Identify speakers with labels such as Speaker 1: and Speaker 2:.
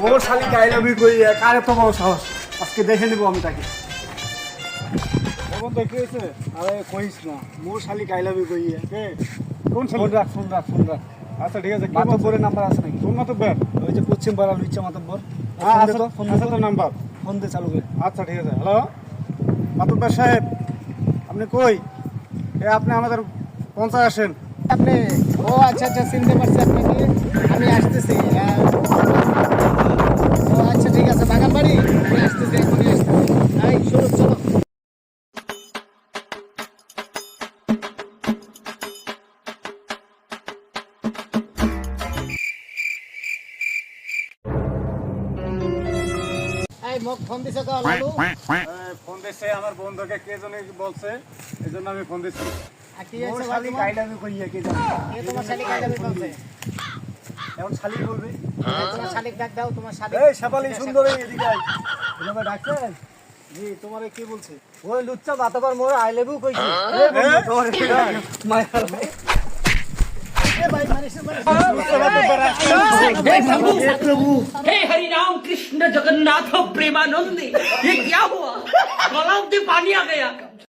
Speaker 1: more শালিকে I love you কই কারে তো বড় সাহস আজকে দেখে নিব আমি তাকে এখন দেখে এসে আরে কইস না মোর শালিকে আই লাভ ইউ কই কে কোন শালি ফোন রাখ আচ্ছা ঠিক আছে মাতব্বরের নাম্বার আছে নাকি কোন মাতব্বর ওই যে পশ্চিম পাড়া লুইচা মাতব্বর হ্যাঁ আছে তো ফোন আছে তো নাম্বার ফোন দে চালু করে আচ্ছা ঠিক আছে হ্যালো মাতব্বর সাহেব আপনি কই আপনি আমাদের পৌঁছায় আসেন
Speaker 2: আপনি ও আচ্ছা চিনতে পারছি আপনাকে আমি আসতেছি ও আচ্ছা ঠিক আছে বাগান বাড়ি আমি আসতেছি এখনই আসতেছি এই শুরু চলো এই মোক ফোন দিছে তো লালু
Speaker 1: ফোন দিছে আমার বন্ধুকে কে জানে বলছে এজন্য আমি ফোন দিছি
Speaker 2: কি
Speaker 1: মোর
Speaker 2: হয়েছে
Speaker 1: শালিকে আই লাভ ইউ কই কে জানে
Speaker 2: এ তোমার শালিক আগে বলছে
Speaker 1: এখন শালিক বলবে
Speaker 2: তোমার শালিক ডাক দাও তোমার শালিক
Speaker 1: এই শেফালি সুন্দরী এদিকে আয় এভাবে ডাকছেন জি তোমারে কি বলছে ওই লুচ্চা মাতাবার মোর আই লাভ ইউ কইছে তোমার মায়া
Speaker 3: हे हरि राम कृष्ण जगन्नाथ प्रेमानंद ये क्या हुआ गलाव में पानी आ गया